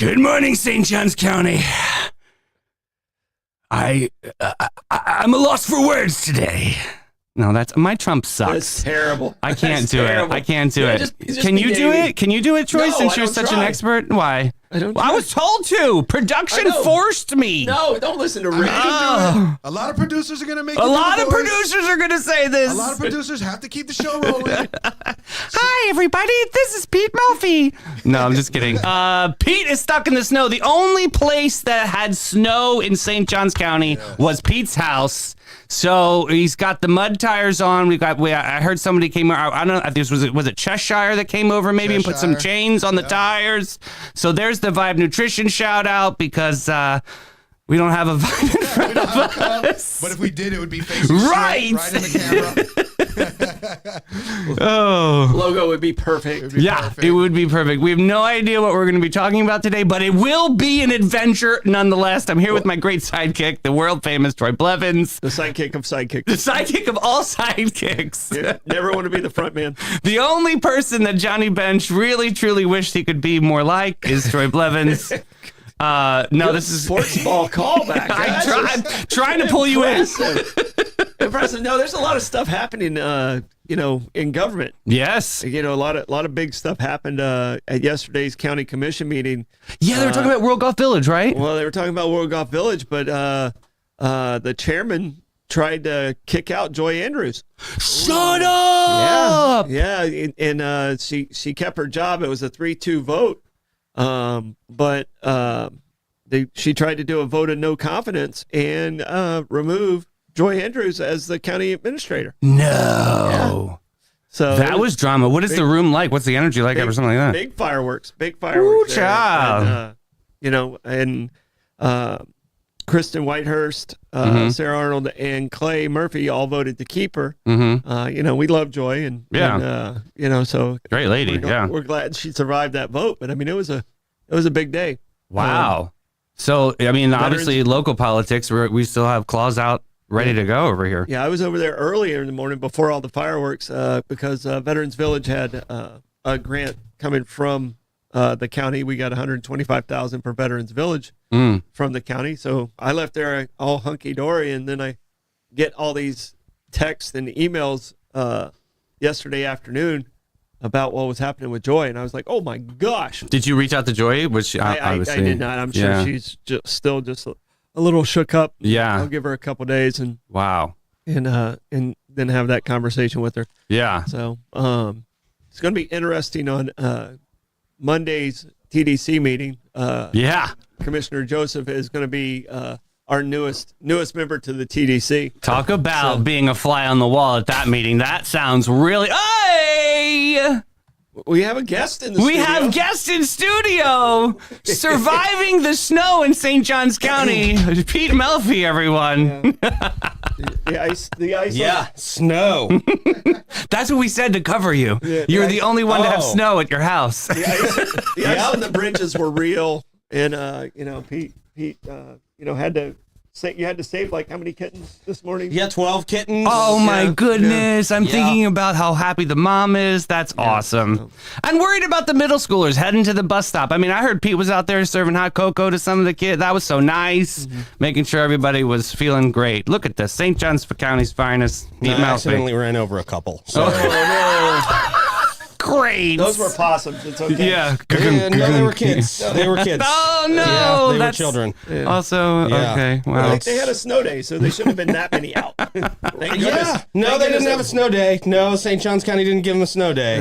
Good morning, St. Johns County. I'm a loss for words today. No, that's my Trump sucks. That's terrible. I can't do terrible. it. I can't do it. Just Can you do it? Can you do it, Troy? No, since I you're don't such an try. expert, why? I don't. Well, I was told to. Production forced me. No, don't listen to Rick. Oh. A lot of producers are going to make A lot of producers are going to say this. A lot of producers have to keep the show rolling. Hi, everybody. This is Pete Murphy. No, I'm just kidding. Pete is stuck in the snow. The only place that had snow in St. Johns County was Pete's house. So he's got the mud tires on. I heard somebody came. I don't know. I think was it Cheshire that came over maybe and put some Cheshire. chains on the tires. So there's the Vibe Nutrition shout out because we don't have a Vibe in front of us. But if we did, it would be facing Right. right in the camera. Oh. Logo would be perfect. Yeah, it would be perfect. We have no idea what we're going to be talking about today, but it will be an adventure nonetheless. I'm here with my great sidekick, the world famous Troy Blevins, The sidekick of sidekicks. the sidekick of all sidekicks. Never want to be the front man. The only person that Johnny Bench really truly wished he could be more like is Troy Blevins. No, this is Sports ball callback. I'm trying to pull you in. Impressive. No, there's a lot of stuff happening. In government. Yes. A lot of big stuff happened at yesterday's county commission meeting. Yeah, they were talking about World Golf Village, right? Well, they were talking about World Golf Village, but the chairman tried to kick out Joy Andrews. Shut up! Yeah, and she kept her job. It was a 3-2 vote, but she tried to do a vote of no confidence and remove Joy Andrews as the county administrator. No. So That was drama. What is the room like? What's the energy like or something like that? Big fireworks. Ooh, there. Child. And, Kristen Whitehurst, Sarah Arnold, and Clay Murphy all voted to keep her. Mm-hmm. We love Joy, and so Great lady. we're glad she survived that vote. But I mean, it was a big day. Wow. So I mean, obviously, local politics. We still have claws out, ready to go over here. Yeah, I was over there earlier in the morning before all the fireworks because Veterans Village had a grant coming from the county. We got $125,000 per Veterans Village from the county. So I left there all hunky dory, and then I get all these texts and emails yesterday afternoon about what was happening with Joy, and I was like, "Oh my gosh!" Did you reach out to Joy? Which I did not. I'm sure she's still a little shook up. Yeah. I'll give her a couple days and Wow. then have that conversation with her. Yeah. So it's going to be interesting on Monday's TDC meeting. Yeah. Commissioner Joseph is going to be our newest member to the TDC. Talk about being a fly on the wall at that meeting. That sounds really. Hey! We have a guest in the We studio. have guests in studio surviving the snow in St. Johns County. Pete Melfi, everyone. The ice. Yeah, snow. That's what we said to cover you. Yeah, You're the only one to have Oh. snow at your house. The ice on the bridges were real, and Pete, had to save like how many kittens this morning? Yeah, 12 kittens. Oh my Yeah, goodness. I'm Yeah. thinking about how happy the mom is. That's awesome. I'm worried about the middle schoolers heading to the bus stop. I mean, I heard Pete was out there serving hot cocoa to some of the kids. That was so nice. Making sure everybody was feeling great. Look at this. St. Johns County's finest. Pete I Melfi. accidentally ran over a couple. So. Great. Those were possums. It's okay. Yeah. Yeah, no, they were kids. They were kids. Oh no. Yeah, they were That's children. Also, Yeah. okay. Wow. They had a snow day, so they shouldn't have been that many out. Thank goodness. Yeah. No, Thank they didn't goodness have a snow day. No, St. Johns County didn't give them a snow day.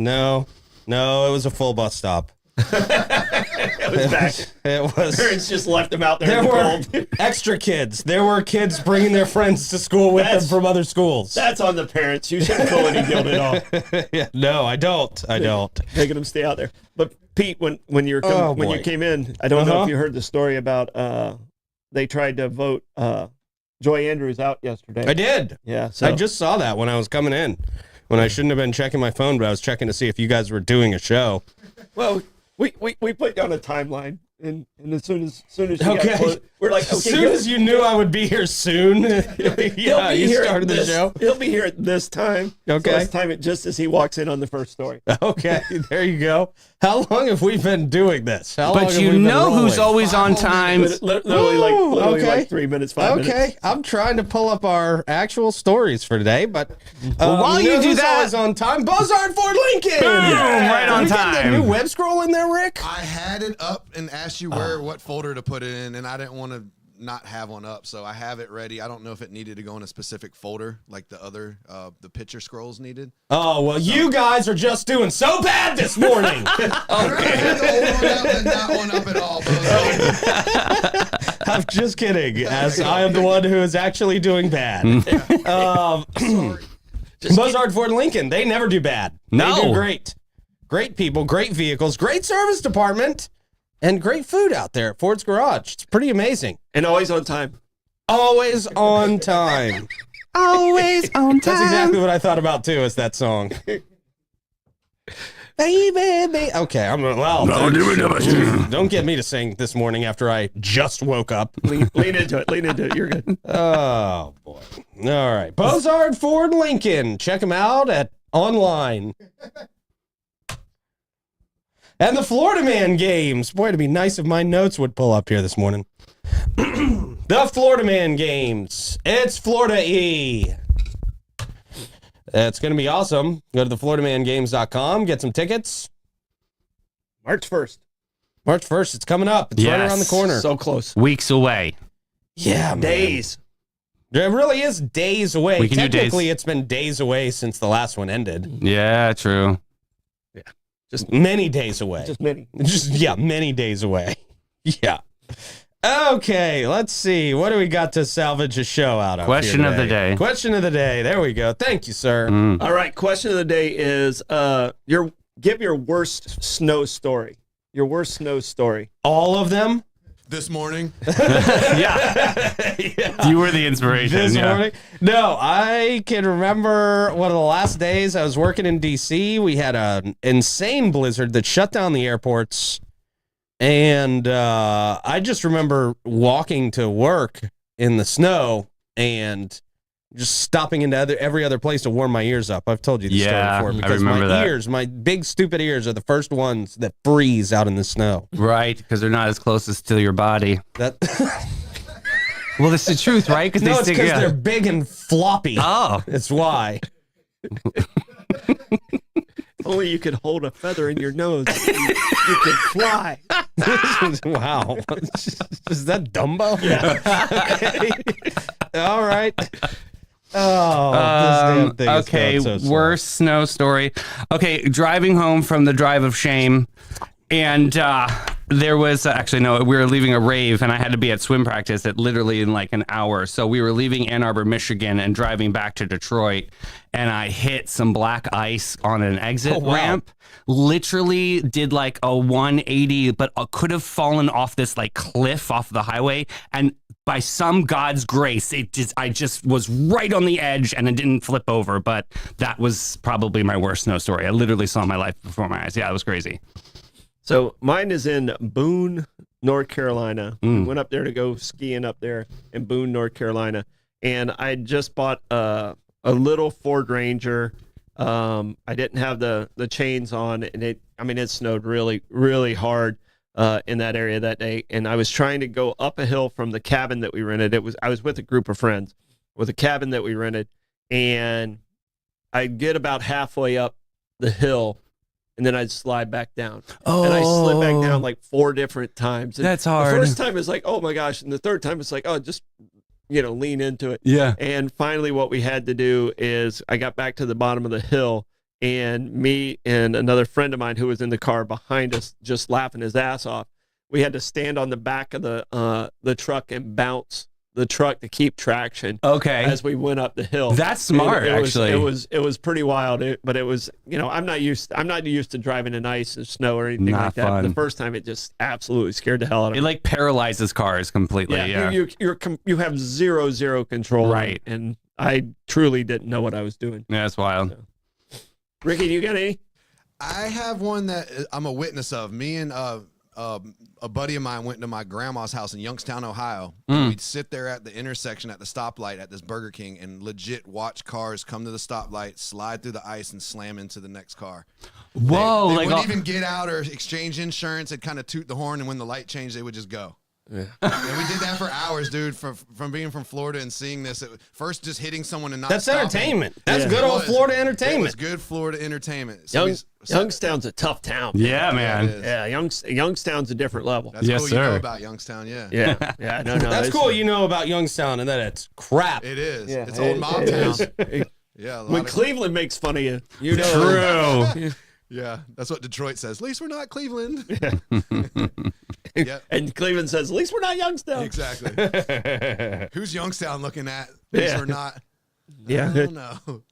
No, it was a full bus stop. It was back. It was. Parents just left them out there There in the were cold. extra kids. There were kids bringing their friends to school with them from other schools. That's on the parents. You shouldn't feel any guilt at all. Yeah, no, I don't. Making them stay out there. But Pete, when you boy. came in, I don't know Uh-huh. if you heard the story about they tried to vote Joy Andrews out yesterday. I did. Yeah. So I just saw that when I was coming in. When I shouldn't have been checking my phone, but I was checking to see if you guys were doing a show. well, we put down a timeline. And as soon as you got Okay. close, we're like, okay, As soon as you knew I would be here soon, yeah, you started the show. He'll be here at this time. Okay. So let's time it just as he walks in on the first story. Okay, there you go. How long have we been doing this? How long But have you we been know who's rolling? always on time. Literally okay. like 3 minutes, 5 minutes. Okay, I'm trying to pull up our actual stories for today, but while you know do who's that- always on time, Buzzard Ford Lincoln. Right on Did we get the time. new web scroll in there, Rick? I had it up and asked you what folder to put it in, and I didn't want to not have one up, so I have it ready. I don't know if it needed to go in a specific folder like the other the picture scrolls needed. Oh well, you guys are just doing so bad this morning. I had the old one up and that one up at all. I'm just kidding, as I am the one who is actually doing bad. Sorry. Buzzard Ford Lincoln, they never do bad. No. They do great. Great people, great vehicles, great service department, and great food out there at Ford's Garage. It's pretty amazing. And always on time. Always on time. Always on time. That's exactly what I thought about too, is that song. Baby. Okay, I'm gonna, well, don't get me to sing this morning after I just woke up. Lean into it. Lean into it. You're good. Oh boy. All right. Buzzard Ford Lincoln. Check them out at online. And the Florida Man Games. Boy, it'd be nice if my notes would pull up here this morning. The Florida Man Games. It's Florida E. It's going to be awesome. Go to thefloridamangames.com, get some tickets. March 1st. March 1st, it's coming up. It's right Yes. around the corner. So close. Weeks away. Yeah, man. Days. It really is days away. We can do days. Technically, it's been days away since the last one ended. Yeah, true. Just many days away. Just many. Many days away. Yeah. Okay, let's see. What do we got to salvage a show out of? Question here of the today? day. Question of the day. There we go. Thank you, sir. All right. Question of the day is give your worst snow story. Your worst snow story. All of them This morning, Yeah. You were the inspiration. this yeah. morning. No, I can remember one of the last days I was working in D.C. We had an insane blizzard that shut down the airports. And I just remember walking to work in the snow and just stopping into every other place to warm my ears up. I've told you this Yeah, story before I because remember my that. ears, my big stupid ears, are the first ones that freeze out in the snow. Right, because they're not as close as to your body. That Well, that's the truth, right? Because no, it's stick. because Yeah. they're big and floppy. Oh, That's why. If only you could hold a feather in your nose. You could fly. Wow. Is that Dumbo? Yeah. Okay. All right. Oh, this damn thing is okay, going so slow. worst snow story. Okay, driving home from the drive of shame, and there was actually no. We were leaving a rave, and I had to be at swim practice at literally in like an hour. So we were leaving Ann Arbor, Michigan, and driving back to Detroit, and I hit some black ice on an exit wow. ramp. Literally did like a 180, but could have fallen off this like cliff off the highway, and by some God's grace, I just was right on the edge and it didn't flip over. But that was probably my worst snow story. I literally saw my life before my eyes. Yeah, it was crazy. So mine is in Boone, North Carolina. We went up there to go skiing up there in Boone, North Carolina. And I just bought a little Ford Ranger. I didn't have the chains on, and it snowed really, really hard in that area that day. And I was trying to go up a hill from the cabin that we rented. I was with a group of friends with a cabin that we rented, and I get about halfway up the hill, and then I'd slide back down. And I slid back down like 4 different times. And That's hard. The first time it's like, oh my gosh. And the third time it's like, oh, just, lean into it. Yeah. And finally what we had to do is I got back to the bottom of the hill, and me and another friend of mine who was in the car behind us just laughing his ass off. We had to stand on the back of the truck and bounce the truck to keep traction. Okay. As we went up the hill. That's smart, And actually. It was pretty wild, but it was, I'm not used to driving in ice and snow or anything Not like that. fun. The first time it just absolutely scared the hell out of It me. like paralyzes cars completely. Yeah. You have zero control. Right. And I truly didn't know what I was doing. Yeah, that's wild. Ricky, you got any? I have one that I'm a witness of. Me and a buddy of mine went to my grandma's house in Youngstown, Ohio. And we'd sit there at the intersection at the stoplight at this Burger King and legit watch cars come to the stoplight, slide through the ice, and slam into the next car. Whoa! They like wouldn't even get out or exchange insurance. They'd kind of toot the horn, and when the light changed, they would just go. Yeah. And we did that for hours, dude. From being from Florida and seeing this, first just hitting someone and not. That's stopping. entertainment. That's good It old was. Florida It was entertainment. good Florida entertainment. So Youngstown's a tough town. yeah, man. it is. Yeah, Youngstown's a different level. That's Yes, cool. You know sir. about Youngstown, yeah. Yeah, yeah, no, That's it's- cool. You know about Youngstown and that it's crap. It is. Yeah, It's old mob it town. is. Yeah. When Cleveland makes fun of you, you know. True. Yeah, that's what Detroit says. At least we're not Cleveland. Yeah, And Cleveland says, at least we're not Youngstown. exactly. Who's Youngstown looking at? At least Yeah. we're not. Yeah. I don't know.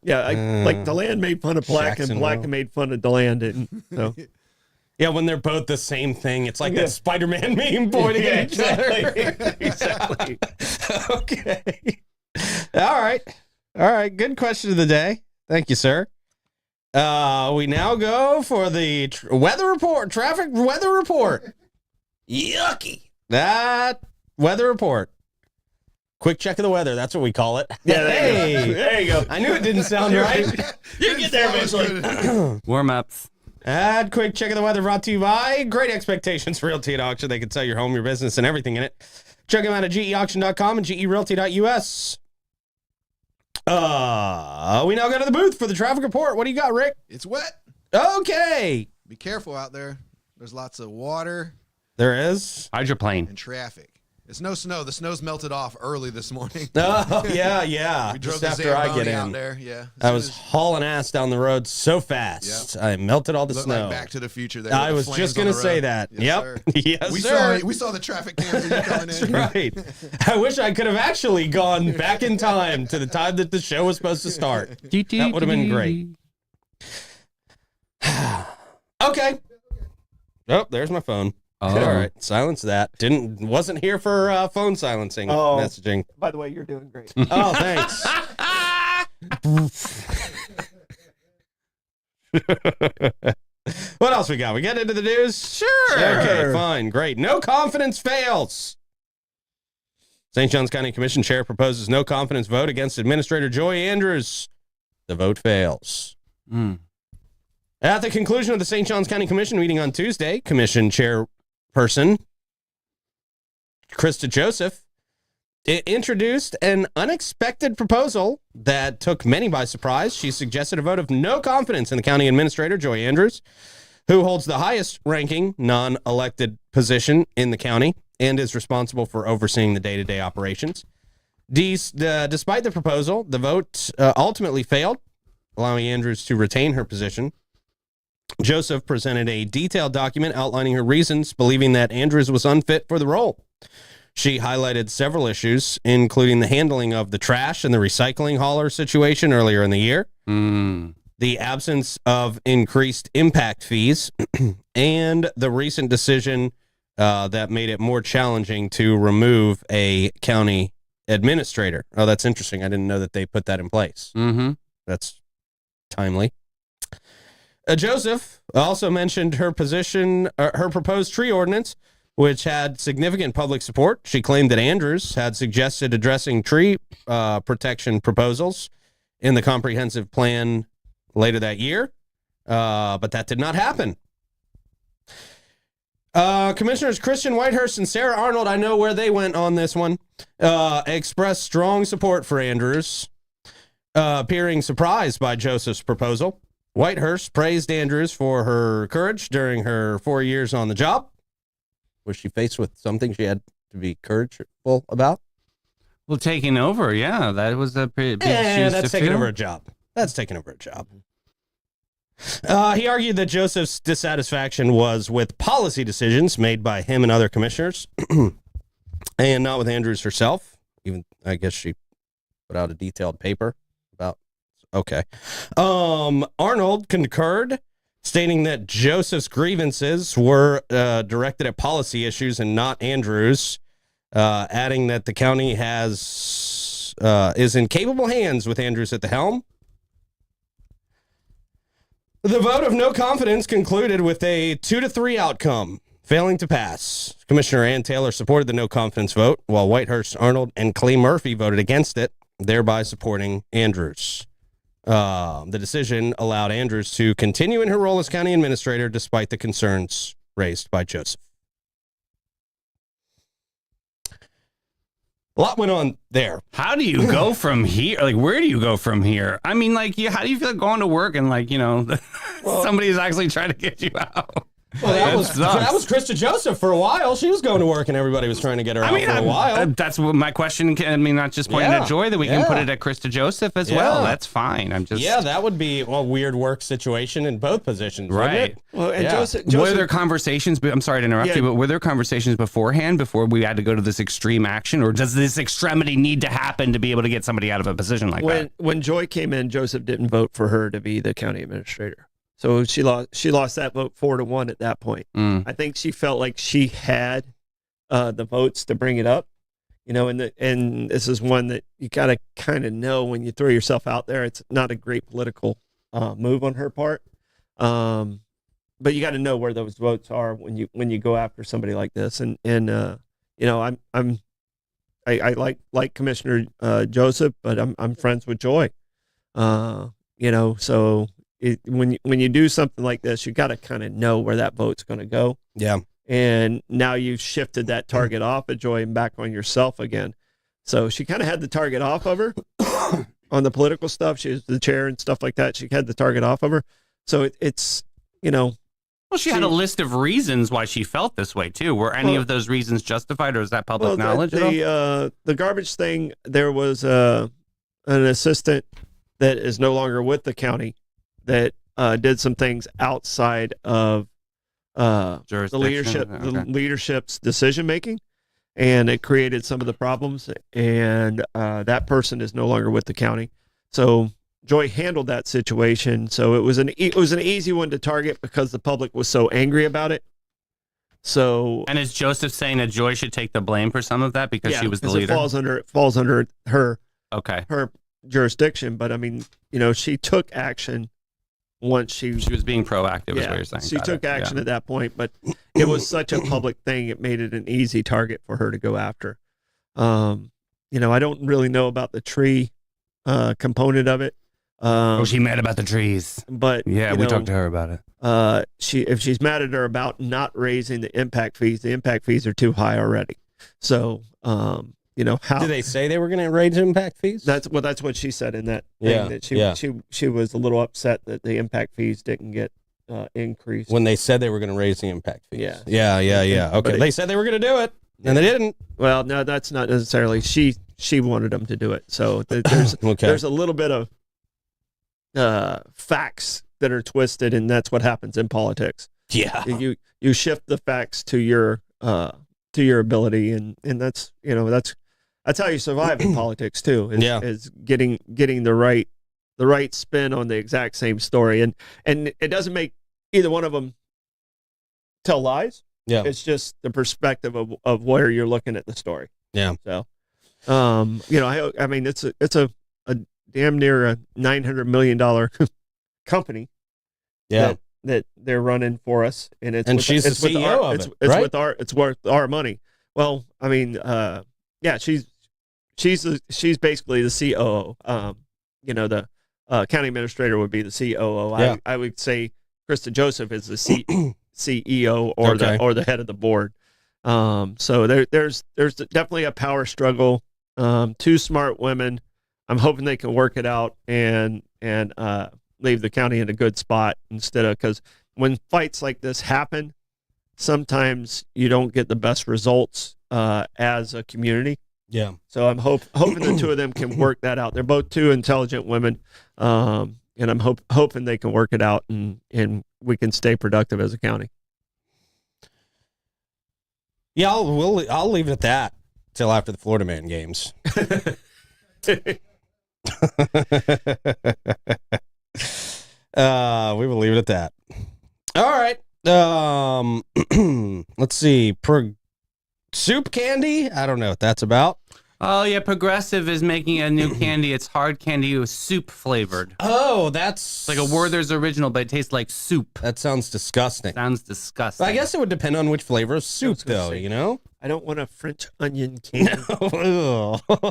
Yeah, like DeLand made fun of Black and Black Jacksonville. made fun of DeLand. And so Yeah, when they're both the same thing. It's like that Spider-Man meme pointing at each other. exactly. Okay. All right. Good question of the day. Thank you, sir. We now go for the weather report, traffic weather report. Yucky. That weather report. Quick check of the weather. That's what we call it. Yeah, Hey. there you go. I knew it didn't sound right. You get there eventually. Warm ups. And quick check of the weather brought to you by Great Expectations Realty at Auction. They can sell your home, your business, and everything in it. Check them out at geauction.com and gerealty.us. We now go to the booth for the traffic report. What do you got, Rick? It's wet. Okay. Be careful out there. There's lots of water There is. Hydroplane. and traffic. It's no snow. The snow's melted off early this morning. Oh, yeah. We drove Just the after I Zamboni get out in. there. Yeah. As I soon was as- hauling ass down the road so fast. I melted all the looked snow. like Back to the Future. There I with was the just flames on going to the say road. that. Yes, Yep. sir. Yes, We sir. saw the traffic cams of you coming in. Right. I wish I could have actually gone back in time to the time that the show was supposed to start. That would have been great. Okay. Oh, there's my phone. Oh. All right. Silence that. Wasn't here for phone silencing messaging. By the way, you're doing great. Oh, thanks. What else we got? We get into the news? Sure. Okay, fine. Great. No confidence fails. St. Johns County Commission Chair proposes no confidence vote against Administrator Joy Andrews. The vote fails. At the conclusion of the St. Johns County Commission meeting on Tuesday, Commission Chairperson Krista Joseph introduced an unexpected proposal that took many by surprise. She suggested a vote of no confidence in the county administrator, Joy Andrews, who holds the highest ranking non-elected position in the county and is responsible for overseeing the day-to-day operations. Despite the proposal, the vote ultimately failed, allowing Andrews to retain her position. Joseph presented a detailed document outlining her reasons, believing that Andrews was unfit for the role. She highlighted several issues, including the handling of the trash and the recycling hauler situation earlier in the year, the absence of increased impact fees, and the recent decision that made it more challenging to remove a county administrator. Oh, that's interesting. I didn't know that they put that in place. That's timely. Joseph also mentioned her proposed tree ordinance, which had significant public support. She claimed that Andrews had suggested addressing tree protection proposals in the comprehensive plan later that year, but that did not happen. Commissioners Christian Whitehurst and Sarah Arnold, I know where they went on this one, expressed strong support for Andrews, appearing surprised by Joseph's proposal. Whitehurst praised Andrews for her courage during her 4 years on the job. Was she faced with something she had to be courageful about? Well, taking over, yeah, that was a pretty big shoes that's to taking fill. over a job. That's taking over a job. He argued that Joseph's dissatisfaction was with policy decisions made by him and other commissioners, and not with Andrews herself. Even I guess she put out a detailed paper about. Okay, Arnold concurred, stating that Joseph's grievances were directed at policy issues and not Andrews, adding that the county is in capable hands with Andrews at the helm. The vote of no confidence concluded with a 2-3 outcome, failing to pass. Commissioner Ann Taylor supported the no confidence vote, while Whitehurst Arnold and Clay Murphy voted against it, thereby supporting Andrews. The decision allowed Andrews to continue in her role as county administrator despite the concerns raised by Joseph. A lot went on there. How do you go from here? Like, where do you go from here? I mean, like, how do you feel like going to work and, like, somebody's actually trying to get you out? Well, that was Krista Joseph for a while. She was going to work and everybody was trying to get her out for a while. That's what my question. I mean, not just pointing at Joy, that we can put it at Krista Joseph as well. That's fine. I'm just. Yeah, that would be a weird work situation in both positions. Right. Well, and Joseph, were there conversations? I'm sorry to interrupt you, but were there conversations beforehand before we had to go to this extreme action, or does this extremity need to happen to be able to get somebody out of a position like that? When Joy came in, Joseph didn't vote for her to be the county administrator. So she lost that vote 4-1 at that point. I think she felt like she had the votes to bring it up, and this is one that you got to kind of know when you throw yourself out there. It's not a great political move on her part, but you got to know where those votes are when you go after somebody like this. And I like Commissioner Joseph, but I'm friends with Joy, so. When you do something like this, you got to kind of know where that vote's going to go. Yeah. And now you've shifted that target off of Joy and back on yourself again. So she kind of had the target off of her on the political stuff. She was the chair and stuff like that. She had the target off of her. So it's. Well, she had a list of reasons why she felt this way too. Were any of those reasons justified, or is that public knowledge? The garbage thing. There was an assistant that is no longer with the county that did some things outside of the leadership's decision making, and it created some of the problems. And that person is no longer with the county. So Joy handled that situation. So it was an easy one to target because the public was so angry about it. So, and is Joseph saying that Joy should take the blame for some of that because she was the leader? It falls under her her jurisdiction. But I mean, she took action. Once she was being proactive, is what you're saying. She took action at that point, but it was such a public thing, it made it an easy target for her to go after. I don't really know about the tree component of it. She mad about the trees, but we talked to her about it. If she's mad at her about not raising the impact fees are too high already. So, how did they say they were going to raise impact fees? That's what she said in that thing, that she was a little upset that the impact fees didn't get increased when they said they were going to raise the impact fees. Yeah. Okay, they said they were going to do it, and they didn't. Well, no, that's not necessarily. She wanted them to do it. So there's there's a little bit of facts that are twisted, and that's what happens in politics. Yeah, you shift the facts to your ability, and that's that's how you survive in politics too. Is getting the right spin on the exact same story, and it doesn't make either one of them tell lies. Yeah, it's just the perspective of where you're looking at the story. Yeah. So, I mean, it's a damn near a $900 million company. Yeah. That they're running for us, and she's the CEO of it. Right? It's worth our money. Well, I mean, she's basically the COO. The county administrator would be the COO. Yeah. I would say Krista Joseph is the CEO or the head of the board. So there's definitely a power struggle. Two smart women. I'm hoping they can work it out and leave the county in a good spot because when fights like this happen, sometimes you don't get the best results as a community. Yeah. So I'm hoping the two of them can work that out. They're both two intelligent women, and I'm hoping they can work it out and we can stay productive as a county. Yeah, I'll leave it at that till after the Florida Man games. We will leave it at that. All right. Let's see. Soup candy? I don't know what that's about. Oh yeah, Progressive is making a new candy. It's hard candy with soup flavored. Oh, that's It's like a Werther's original, but it tastes like soup. That sounds disgusting. Sounds disgusting. I guess it would depend on which flavor of soup, gonna though. say. You know. I don't want a French onion candy.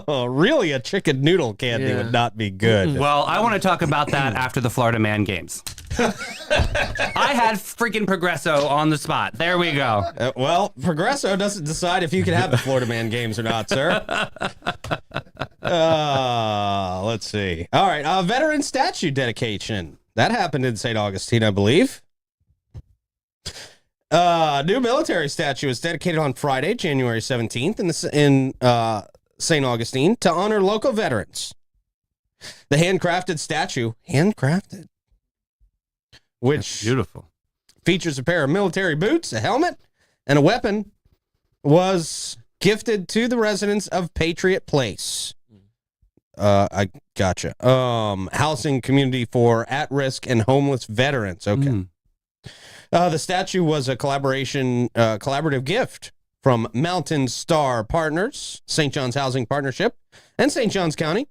Really, a chicken noodle candy Yeah. would not be good. Well, I want to talk about that after the Florida Man games. I had freaking Progresso on the spot. There we go. Well, Progresso doesn't decide if you can have the Florida Man games or not, sir. Let's see. All right, veteran statue dedication. That happened in St. Augustine, I believe. New military statue is dedicated on Friday, January 17th in St. Augustine to honor local veterans. The handcrafted statue, which Beautiful. features a pair of military boots, a helmet, and a weapon, was gifted to the residents of Patriot Place. I gotcha. Housing community for at-risk and homeless veterans. Okay. The statue was a collaborative gift from Mountain Star Partners, St. John's Housing Partnership, and St. John's County,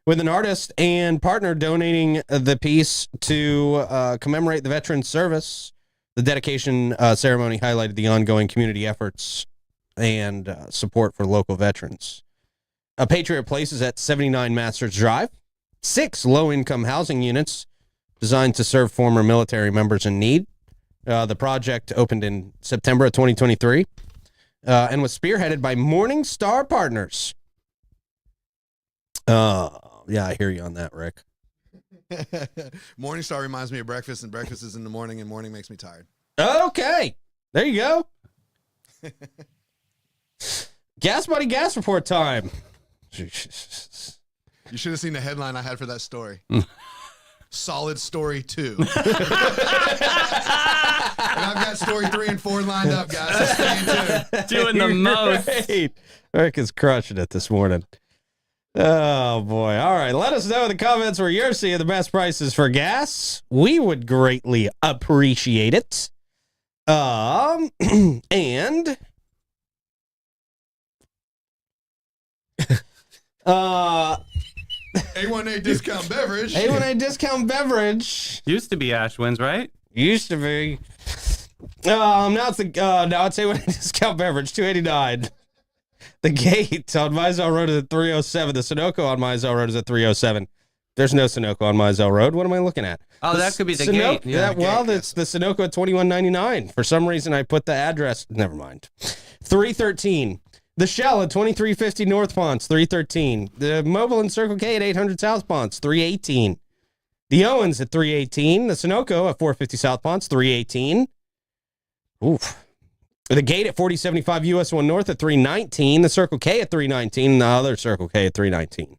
with an artist and partner donating the piece to commemorate the veterans' service. The dedication ceremony highlighted the ongoing community efforts and support for local veterans. Patriot Place is at 79 Masters Drive. 6 low-income housing units designed to serve former military members in need. The project opened in September of 2023 and was spearheaded by Morning Star Partners. Yeah, I hear you on that, Rick. Morningstar reminds me of breakfast, and breakfast is in the morning, and morning makes me tired. Okay, there you go. Gas Buddy Gas Report time. You should have seen the headline I had for that story. Solid story 2. And I've got story 3 and 4 lined up, guys. So stay tuned. Doing the most. Great. Rick is crushing it this morning. Oh, boy. All right. Let us know in the comments where you're seeing the best prices for gas. We would greatly appreciate it. And A1A discount beverage. A1A discount beverage Used to be Ashwin's, right? used to be. Now it's A1A discount beverage, $2.89. The Gate on Mizell Road is at 307. The Sunoco on Mizell Road is at 307. There's no Sunoco on Mizell Road. What am I looking at? Oh, that could be the Sunoco- Gate. Yeah. well, Gate, it's the Sunoco at $21.99. For some reason, I put the address. Never mind. 313. The Shell at 2350 North Ponce, 313. The Mobile and Circle K at 800 South Ponce, 318. The Owens at 318. The Sunoco at 450 South Ponce, 318. Oof. The Gate at 4075 US 1 North at 319. The Circle K at 319. And the other Circle K at 319.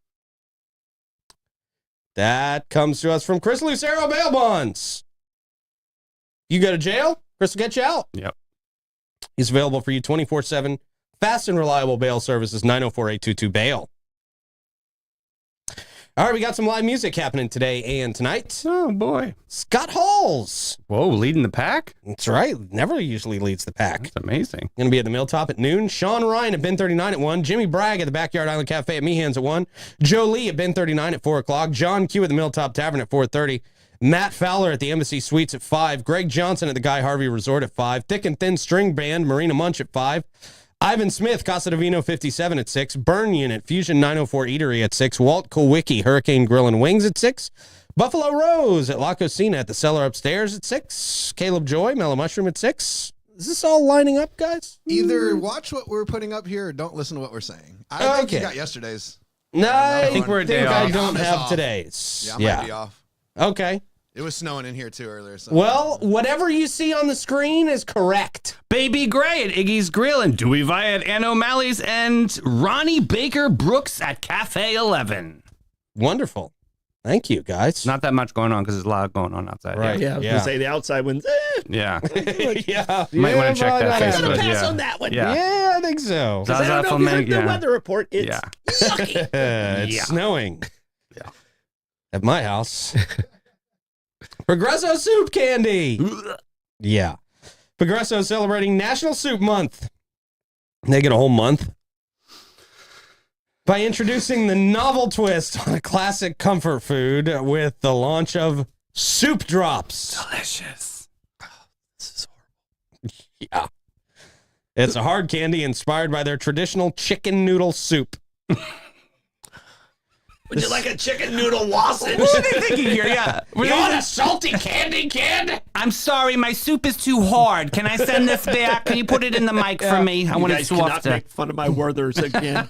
That comes to us from Chris Lucero Bail Bonds. You go to jail, Chris will get you out. Yep. He's available for you 24/7. Fast and reliable bail services, 904-822-BAIL. All right, we got some live music happening today and tonight. Oh, boy. Scott Halls. Whoa, leading the pack? That's right. Never usually leads the pack. That's amazing. Going to be at the Milltop at noon. Sean Ryan at Ben 39 at 1. Jimmy Bragg at the Backyard Island Cafe at Meehan's at 1. Joe Lee at Ben 39 at 4 o'clock. John Q at the Milltop Tavern at 4:30. Matt Fowler at the Embassy Suites at 5. Greg Johnson at the Guy Harvey Resort at 5. Thick and Thin String Band, Marina Munch at 5. Ivan Smith, Casa Divino 57 at 6. Burn Unit, Fusion 904 Eatery at 6. Walt Kulwicki, Hurricane Grill and Wings at 6. Buffalo Rose at La Cocina at the Cellar Upstairs at 6. Caleb Joy, Mellow Mushroom at 6. Is this all lining up, guys? Either watch what we're putting up here or don't listen to what we're saying. I think you got yesterday's. No, I think we're a day I off. don't I'm have off. today's. Yeah, I might be off. Okay. It was snowing in here too earlier. So. Well, whatever you see on the screen is correct. Baby Gray at Iggy's Grill and Dewey Vi at Ann O'Malley's and Ronnie Baker Brooks at Cafe 11. Wonderful. Thank you, guys. Not that much going on because there's a lot going on outside. Right. Yeah, I was Yeah. gonna say the outside one's. Yeah. yeah. Might want to check that probably Facebook. not. Pass Yeah. on that one. Yeah. Yeah, I think so. Zaza I don't know if you heard Flamenco, the weather report. It's Yeah. yucky. It's Yeah. snowing. Yeah. At my house. Progresso Soup Candy. Yeah. Progresso is celebrating National Soup Month. They get a whole month. by introducing the novel twist on a classic comfort food with the launch of Soup Drops. Delicious. This is horrible. Yeah. It's a hard candy inspired by their traditional chicken noodle soup. Would you like a chicken noodle lozenge? What are they thinking here? Yeah. You want a salty candy, kid? I'm sorry, my soup is too hard. Can I send this back? Can you put it in the mic for me? I You want it guys cannot softer. make fun of my Werthers again.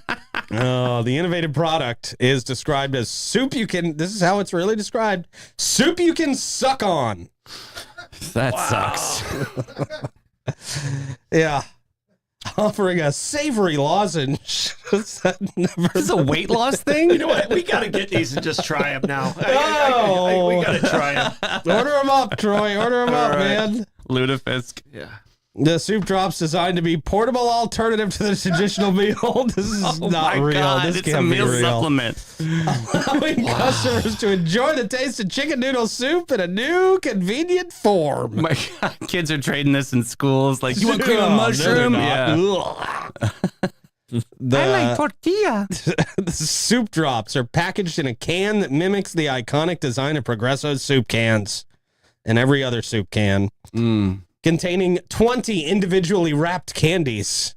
Oh, the innovative product is described as soup you can, this is how it's really described, soup you can suck on. That sucks. Yeah. Offering a savory lozenge. That never This is a weight loss thing? You know what? We got to get these and just try them now. Oh. We got to try them. Order them up, Troy. Order them up, right. man. Ludafisk. Yeah. The Soup Drops designed to be portable alternative to the traditional meal. This is not My real. God, This it's a can't be meal real. supplement. Allowing customers to enjoy the taste of chicken noodle soup in a new convenient form. My God, kids are trading this in schools. Like, you want cream No, of mushroom? they're Yeah. The, tortilla. the Soup Drops are packaged in a can that mimics the iconic design of Progresso's soup cans and every other soup can, containing 20 individually wrapped candies.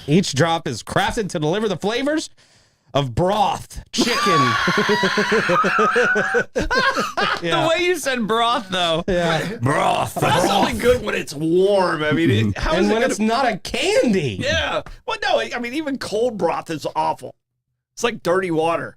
Each drop is crafted to deliver the flavors of broth, chicken. The way you said broth, though. Yeah. Broth. That's only good when it's warm. I mean, how is And it when gonna... it's not a candy. Yeah. Well, no, I mean, even cold broth is awful. It's like dirty water.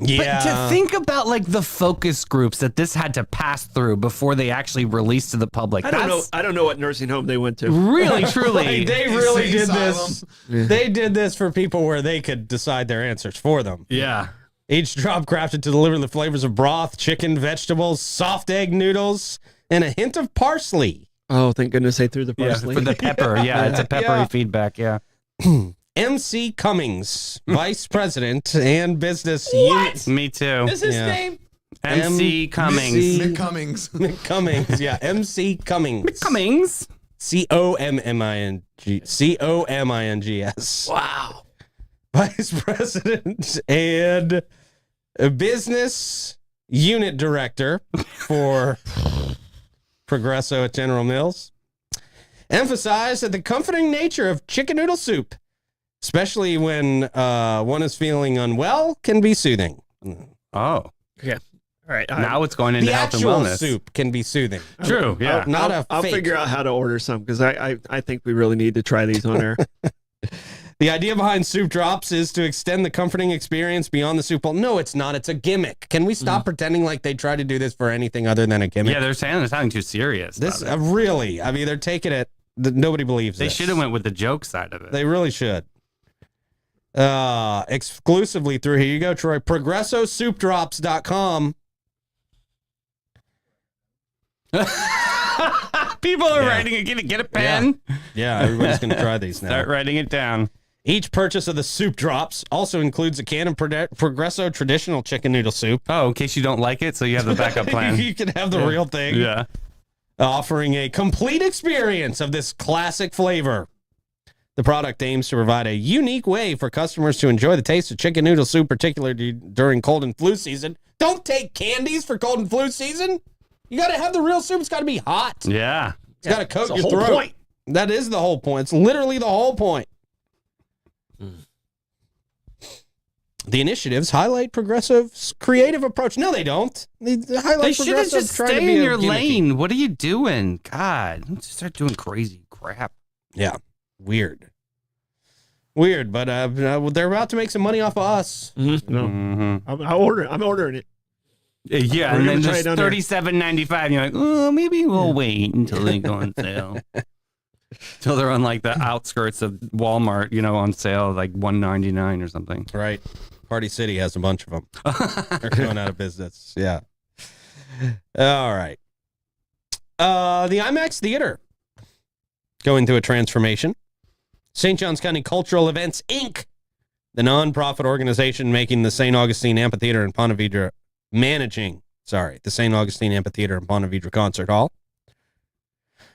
Yeah. But to think about like the focus groups that this had to pass through before they actually released to the public. I don't know. that's I don't know what nursing home they went to. Really, truly. Like, they really Insane did this. They did this for people where they could decide their answers for them. Yeah. Each drop crafted to deliver the flavors of broth, chicken, vegetables, soft egg noodles, and a hint of parsley. Oh, thank goodness they threw the Yeah, parsley. for the pepper. Yeah, it's a peppery Yeah. feedback. Yeah. MC Cummings, Vice President and Business Unit. Me too. Is his Yeah. name? MC Cummings. Mick Cummings. Cummings, yeah, MC Cummings. Cummings. Cummings. Wow. Vice President and Business Unit Director for Progresso at General Mills, emphasized that the comforting nature of chicken noodle soup, especially when one is feeling unwell, can be soothing. Oh, Yeah. All right. now it's going into The health and actual wellness. soup can be soothing. True. Yeah. Not I'll fake. figure out how to order some because I think we really need to try these on air. The idea behind Soup Drops is to extend the comforting experience beyond the soup bowl. No, it's not. It's a gimmick. Can we stop pretending like they try to do this for anything other than a gimmick? Yeah, they're sounding too serious. This about it. really, I mean, they're taking it. Nobody believes They this. should have went with the joke side of it. They really should. Exclusively through, here you go, Troy, ProgressoSoupDrops.com. People are Yeah. writing it. Get a pen. Yeah, everybody's going to try these now. Start writing it down. Each purchase of the Soup Drops also includes a can of Progresso traditional chicken noodle soup. Oh, in case you don't like it, so you have the backup plan. You can have the real thing. Yeah. Offering a complete experience of this classic flavor. The product aims to provide a unique way for customers to enjoy the taste of chicken noodle soup, particularly during cold and flu season. Don't take candies for cold and flu season. You got to have the real soup. It's got to be hot. Yeah. It's got to coat It's the your whole throat. point. That is the whole point. It's literally the whole point. The initiatives highlight Progressive's creative approach. No, they don't. They highlight They should have Progressive just trying to stay be in a your gimmicky. lane. What are you doing? God, don't just start doing crazy crap. Yeah, weird, but they're about to make some money off of us. No, Mm-hmm. I'm ordering it. Yeah, We're and gonna then try there's it on there. $37.95. You're like, oh, maybe we'll wait until they go on sale. Till they're on like the outskirts of Walmart, on sale, like $1.99 or something. Right. Party City has a bunch of them. They're going out of business. Yeah. All right. The IMAX Theater going through a transformation. St. Johns County Cultural Events, Inc., the nonprofit organization making the St. Augustine Amphitheater in Ponte Vedra, the St. Augustine Amphitheater in Ponte Vedra Concert Hall,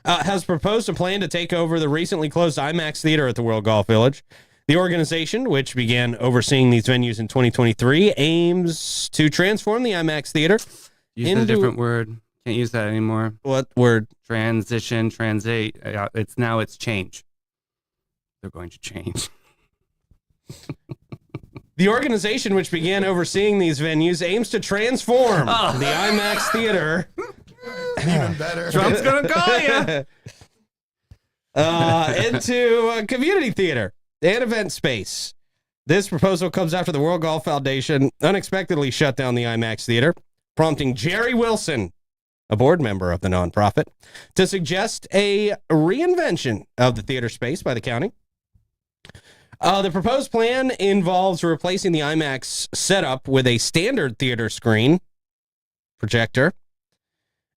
has proposed a plan to take over the recently closed IMAX Theater at the World Golf Village The organization, which began overseeing these venues in 2023, aims to transform the IMAX Theater Use a into- different word. Can't use that anymore. what word? Transition, translate. It's change. They're going to change. The organization, which began overseeing these venues, aims to transform the IMAX Theater Even better. Trump's gonna call you. into a community theater and event space. This proposal comes after the World Golf Foundation unexpectedly shut down the IMAX Theater, prompting Jerry Wilson, a board member of the nonprofit, to suggest a reinvention of the theater space by the county. The proposed plan involves replacing the IMAX setup with a standard theater screen projector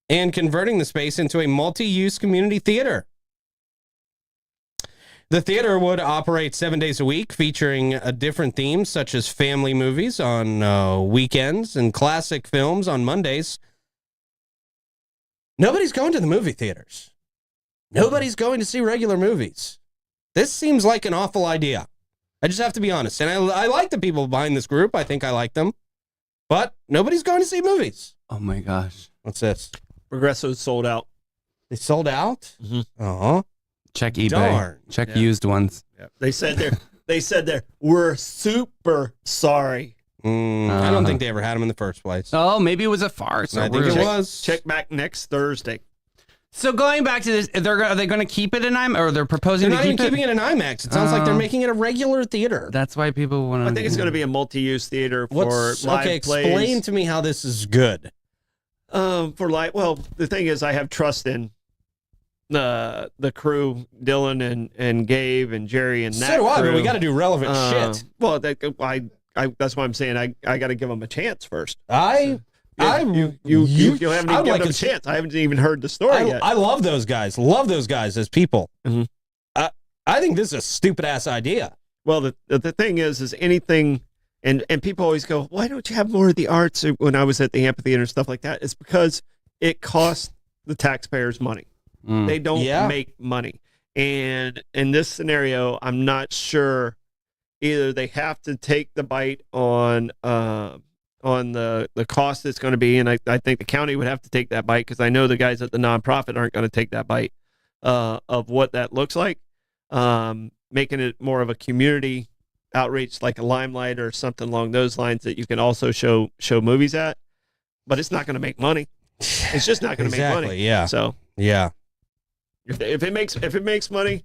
and converting the space into a multi-use community theater. The theater would operate 7 days a week, featuring different themes such as family movies on weekends and classic films on Mondays. Nobody's going to the movie theaters. Nobody's going to see regular movies. This seems like an awful idea. I just have to be honest. And I like the people behind this group. I think I like them. But nobody's going to see movies. Oh my gosh. What's this? Progresso's sold out. They sold out? Mhm. Uh-huh. Check eBay. Darn. Check Yeah. used ones. They said we're super sorry. I don't think they ever had them in the first place. Oh, maybe it was a farce. I think it was. Check back next Thursday. So going back to this, are they going to keep it in IMAX, or they're proposing They're to not even keep keeping it in IMAX. It sounds like they're making it a regular theater. That's why people want to. I think it's going to be a multi-use theater for live okay, plays. explain to me how this is good. For live. Well, the thing is, I have trust in the crew, Dylan and Gabe and Jerry and that So do I, crew. but we got to do relevant shit. Well, that's why I'm saying I got to give them a chance first. You haven't even given them a chance. I haven't even heard the story yet. I love those guys. Love those guys as people. Mhm. I think this is a stupid ass idea. Well, the thing is anything, and people always go, why don't you have more of the arts? When I was at the amphitheater and stuff like that, it's because it costs the taxpayers money. They don't make money. And in this scenario, I'm not sure either they have to take the bite on the cost it's going to be, and I think the county would have to take that bite because I know the guys at the nonprofit aren't going to take that bite of what that looks like. Making it more of a community outreach like a Limelight or something along those lines that you can also show movies at, but it's not going to make money. It's just not going to make money. Yeah. So Yeah. if it makes money,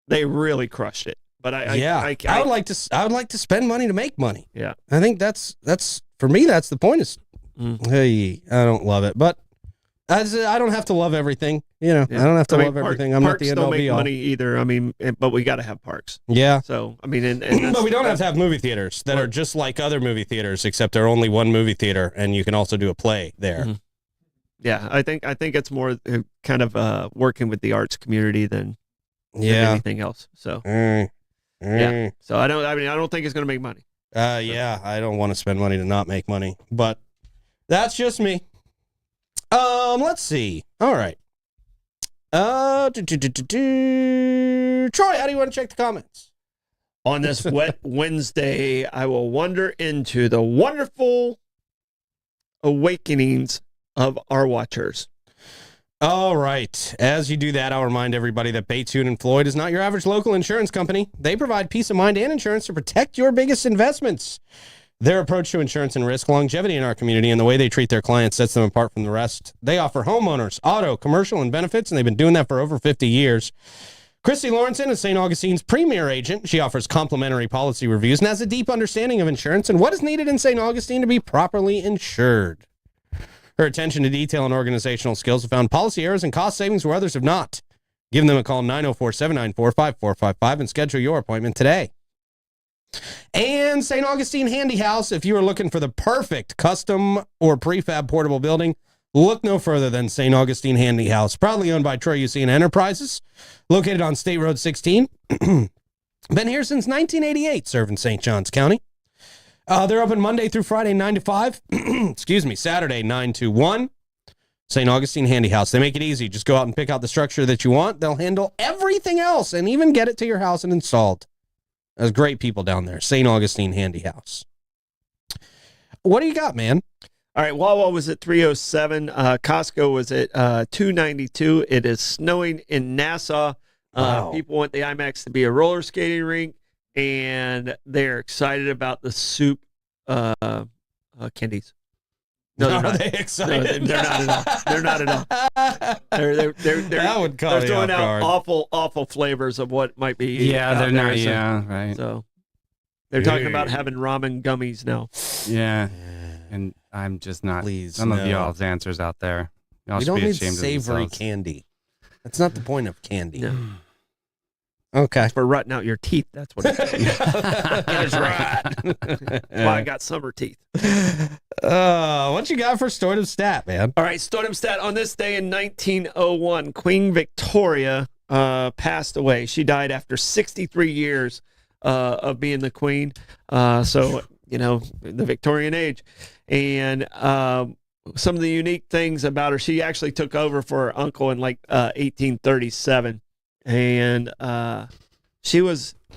they really crushed it. But I would like to spend money to make money. Yeah. I think that's for me. That's the point. Is hey, I don't love it, but I don't have to love everything. You know, Yeah. I don't have to I mean, love everything. I'm not parks the end don't all make be all. money either. I mean, but we got to have parks. Yeah. So I mean, and that's, But we don't have to have movie theaters that are just like other movie theaters, except they're only one movie theater, and you can also do a play there. Mhm. Yeah, I think it's more kind of working with the arts community than anything else. So yeah, so I don't think it's going to make money. Yeah, I don't want to spend money to not make money, but that's just me. Let's see. All right. Troy, how do you want to check the comments? On this wet Wednesday, I will wander into the wonderful awakenings of our watchers. All right. As you do that, I'll remind everybody that Baytune and Floyd is not your average local insurance company. They provide peace of mind and insurance to protect your biggest investments. Their approach to insurance and risk, longevity in our community, and the way they treat their clients sets them apart from the rest. They offer homeowners, auto, commercial, and benefits, and they've been doing that for over 50 years. Christy Lawrenson is St. Augustine's premier agent. She offers complimentary policy reviews and has a deep understanding of insurance and what is needed in St. Augustine to be properly insured. Her attention to detail and organizational skills have found policy errors and cost savings where others have not. Give them a call, 904-794-5455, and schedule your appointment today. And St. Augustine Handy House, if you are looking for the perfect custom or prefab portable building, look no further than St. Augustine Handy House, proudly owned by Troy Usina Enterprises, located on State Road 16. Been here since 1988, serving St. Johns County. They're open Monday through Friday, 9 to 5. Excuse me, Saturday, 9 to 1. St. Augustine Handy House. They make it easy. Just go out and pick out the structure that you want. They'll handle everything else and even get it to your house and installed. There's great people down there. St. Augustine Handy House. What do you got, man? All right, Wawa was at 307. Costco was at 292. It is snowing in Nassau. Wow. People want the IMAX to be a roller skating rink, and they're excited about the soup candies. No, they're Are not. they excited? No, they're not at all. They're not at all. They're That would call they're you throwing off out guard. awful flavors of what might be. Yeah, out they're there, not. so- Yeah, right. So they're talking about having ramen gummies now. Yeah, and I'm just not. Please, some of no. y'all's answers out there. Y'all We should don't be need ashamed of savory themselves. candy. That's not the point of candy. No. Okay. For rutting out your teeth. That's what it's That's right. That's why I got summer teeth. What you got for Stoidum Stat, man? All right, Stoidum Stat. On this day in 1901, Queen Victoria passed away. She died after 63 years of being the queen. So, you know, the Victorian age. And some of the unique things about her, she actually took over for her uncle in like 1837. And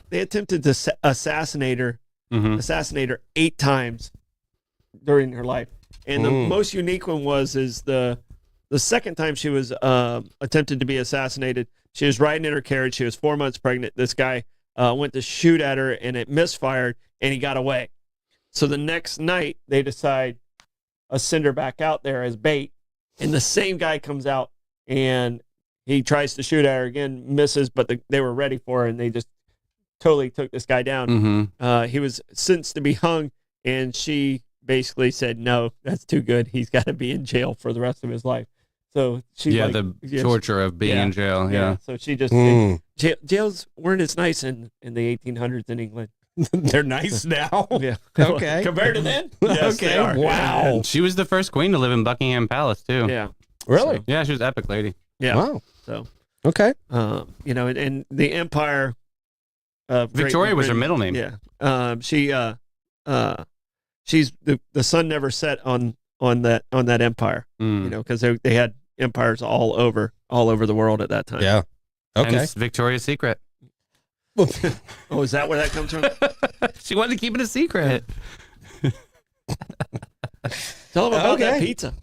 they attempted to assassinate her Mhm. 8 times during her life. And the most unique one is the second time she was attempted to be assassinated. She was riding in her carriage. She was 4 months pregnant. This guy went to shoot at her, and it misfired, and he got away. So the next night, they decide send her back out there as bait, and the same guy comes out, and he tries to shoot at her again, misses, but they were ready for her, and they just totally took this guy down. Mhm. He was sentenced to be hung, and she basically said, "No, that's too good. He's got to be in jail for the rest of his life." So she, Yeah, the torture of being in jail. Yeah. So she just jails weren't as nice in the 1800s in England. They're nice now. Yeah. Okay. Compared to then. Yes, Okay. they are. Wow. She was the first queen to live in Buckingham Palace too. Yeah. Really? Yeah, she was an epic lady. Yeah. Wow. So, Okay. you know, and the empire. Victoria was her Britain, middle name. Yeah. She's the sun never set on that empire. Mm. You know, because they had empires all over the world at that time. Yeah. Okay. Hence Victoria's Secret. Oh, is that where that comes from? She wanted to keep it a secret. Tell them about that Okay. pizza.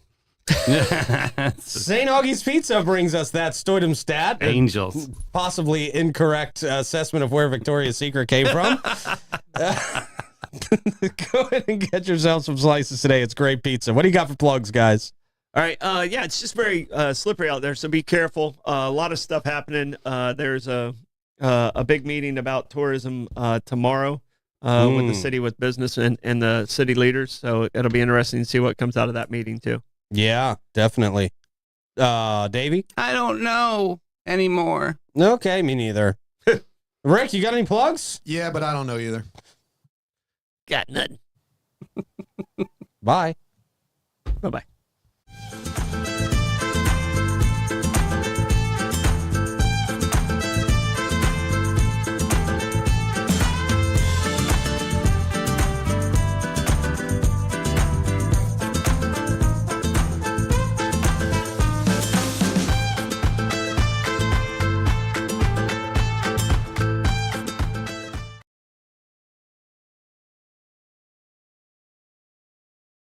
St. Augie's Pizza brings us that Stoidum Stat. Angels. Possibly incorrect assessment of where Victoria's Secret came from. Go ahead and get yourself some slices today. It's great pizza. What do you got for plugs, guys? All right. Yeah, it's just very slippery out there, so be careful. A lot of stuff happening. There's a big meeting about tourism tomorrow with the city, with business and the city leaders. So it'll be interesting to see what comes out of that meeting too. Yeah, definitely. Davey? I don't know anymore. Okay, me neither. Rick, you got any plugs? Yeah, but I don't know either. Got nothing. Bye. Bye bye.